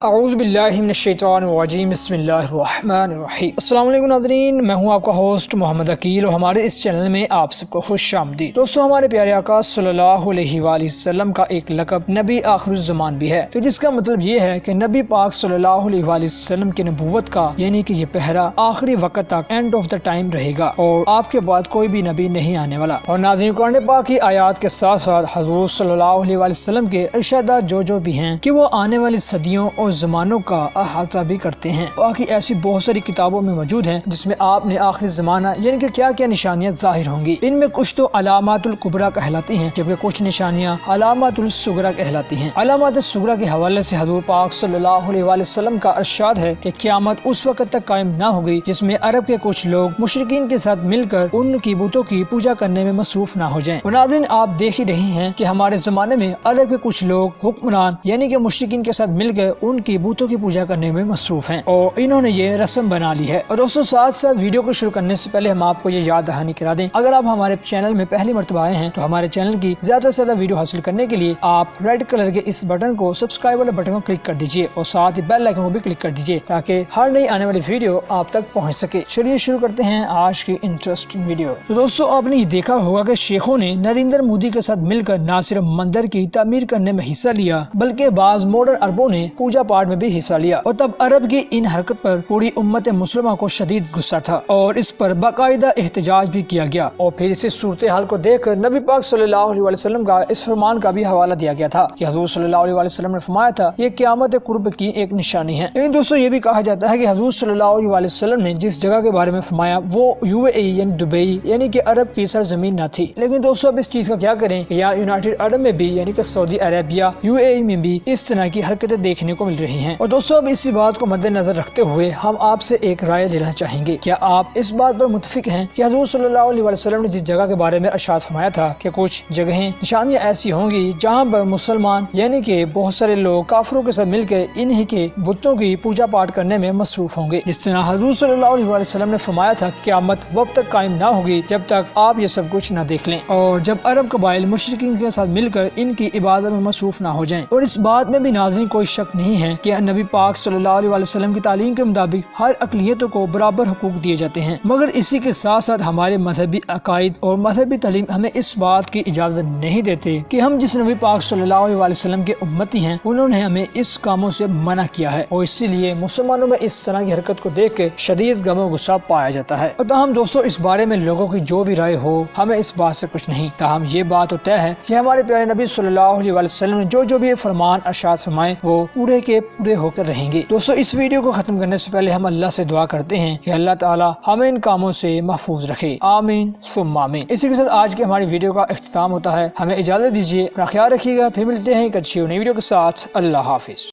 اعوذ باللہ من الشیطان الرجیم بسم اللہ الرحمن الرحیم۔ السلام علیکم ناظرین، میں ہوں آپ کا ہوسٹ محمد عقیل اور ہمارے اس چینل میں آپ سب کو خوش آمدید۔ دوستو، ہمارے پیارے آقا صلی اللہ علیہ وآلہ وسلم کا ایک لقب نبی آخر الزمان بھی ہے، کہ جس کا مطلب یہ ہے کہ نبی پاک صلی اللہ علیہ وآلہ وسلم کی نبوت کا یعنی کہ یہ پہرا آخری وقت تک اینڈ آف دا ٹائم رہے گا اور آپ کے بعد کوئی بھی نبی نہیں آنے والا۔ اور ناظرین، قرآن پاک کی آیات کے ساتھ ساتھ حضور صلی اللہ علیہ وآلہ وسلم کے ارشادات جو بھی ہیں کہ وہ آنے والی صدیوں اور زمانوں کا احاطہ بھی کرتے ہیں۔ باقی ایسی بہت ساری کتابوں میں موجود ہیں جس میں آپ نے آخری زمانہ یعنی کہ کیا کیا نشانیاں ظاہر ہوں گی، ان میں کچھ تو علامات الکبریٰ کہلاتی ہیں جبکہ کچھ نشانیاں علامات الصغریٰ کہلاتی ہیں۔ علامات الصغریٰ کے حوالے سے حضور پاک صلی اللہ علیہ وآلہ وسلم کا ارشاد ہے کہ قیامت اس وقت تک قائم نہ ہوگی جس میں عرب کے کچھ لوگ مشرکین کے ساتھ مل کر ان کی بتوں کی پوجا کرنے میں مصروف نہ ہو جائیں۔ اور ناظرین، آپ دیکھ ہی رہی ہیں کہ ہمارے زمانے میں عرب کے کچھ لوگ حکمران یعنی کہ مشرکین کے ساتھ مل کر ان کی بتوں کی پوجا کرنے میں مصروف ہیں اور انہوں نے یہ رسم بنا لی ہے۔ اور دوستوں، ساتھ ساتھ ویڈیو کو شروع کرنے سے پہلے ہم آپ کو یہ یاد دہانی کرا دیں، اگر آپ ہمارے چینل میں پہلی مرتبہ آئے ہیں تو ہمارے چینل کی زیادہ سے زیادہ ویڈیو حاصل کرنے کے لیے آپ ریڈ کلر کے اس بٹن کو سبسکرائب والے بٹن کو کلک کر دیجیے اور ساتھ ہی بیل آئیکن کو بھی کلک کر دیجیے تاکہ ہر نئی آنے والی ویڈیو آپ تک پہنچ سکے۔ چلیے شروع کرتے ہیں آج کی انٹرسٹنگ ویڈیو۔ تو دوستوں، آپ نے یہ دیکھا ہوگا کہ شیخوں نے نریندر مودی کے ساتھ مل کر نہ صرف مندر کی تعمیر کرنے میں حصہ لیا بلکہ بعض ماڈرن عربوں نے پوجا پاٹ میں بھی حصہ لیا، اور تب عرب کی ان حرکت پر پوری امت مسلمہ کو شدید غصہ تھا اور اس پر باقاعدہ احتجاج بھی کیا گیا۔ اور پھر اسی صورتحال کو دیکھ کر نبی پاک صلی اللہ علیہ وسلم کا اس فرمان کا بھی حوالہ دیا گیا تھا کہ حضور صلی اللہ علیہ وسلم نے فرمایا تھا یہ قیامت قرب کی ایک نشانی ہے۔ لیکن دوستوں، یہ بھی کہا جاتا ہے کہ حضور صلی اللہ علیہ وسلم نے جس جگہ کے بارے میں فرمایا وہ UAE یعنی دبئی یعنی کہ عرب کی سرزمین نہ تھی۔ لیکن دوستوں، اب اس چیز کا کیا کریں کہ یہاں یونائٹڈ عرب میں بھی یعنی کہ سعودی عربیہ UAE میں بھی اس طرح کی حرکتیں دیکھنے کو مل رہی ہیں۔ اور دوستوں، اب اسی بات کو مد نظر رکھتے ہوئے ہم آپ سے ایک رائے لینا چاہیں گے، کیا آپ اس بات پر متفق ہیں کہ حضور صلی اللہ علیہ وسلم نے جس جگہ کے بارے میں ارشاد فرمایا تھا کہ کچھ جگہیں نشانیاں ایسی ہوں گی جہاں پر مسلمان یعنی کہ بہت سارے لوگ کافروں کے ساتھ مل کے انہی کے بتوں کی پوجا پاٹ کرنے میں مصروف ہوں گے، جس طرح حضور صلی اللہ علیہ وسلم نے فرمایا تھا کہ قیامت وقت تک قائم نہ ہوگی جب تک آپ یہ سب کچھ نہ دیکھ لیں اور جب عرب قبائل مشرکین کے ساتھ مل کر ان کی عبادت میں مصروف نہ ہو جائیں۔ اور اس بات میں بھی ناظرین کوئی شک نہیں ہے کہ نبی پاک صلی اللہ علیہ وسلم کی تعلیم کے مطابق ہر اقلیتوں کو برابر حقوق دیے جاتے ہیں، مگر اسی کے ساتھ ساتھ ہمارے مذہبی عقائد اور مذہبی تعلیم ہمیں اس بات کی اجازت نہیں دیتے کہ ہم جس نبی پاک صلی اللہ علیہ وسلم کے امتی ہیں انہوں نے ہمیں اس کاموں سے منع کیا ہے، اور اسی لیے مسلمانوں میں اس طرح کی حرکت کو دیکھ کے شدید غم و غصہ پایا جاتا ہے۔ اور تاہم دوستوں، اس بارے میں لوگوں کی جو بھی رائے ہو ہمیں اس بات سے کچھ نہیں، تاہم یہ بات تو طے ہے کہ ہمارے پیارے نبی صلی اللہ علیہ وسلم نے جو بھی فرمان ارشاد فرمائے وہ پورے کے پورے ہو کر رہیں گے۔ دوستوں، اس ویڈیو کو ختم کرنے سے پہلے ہم اللہ سے دعا کرتے ہیں کہ اللہ تعالی ہمیں ان کاموں سے محفوظ رکھے، آمین ثم آمین۔ اسی کے ساتھ آج کی ہماری ویڈیو کا اختتام ہوتا ہے، ہمیں اجازت دیجیے، اپنا خیال رکھیے گا، پھر ملتے ہیں ایک اچھی نئی ویڈیو کے ساتھ۔ اللہ حافظ۔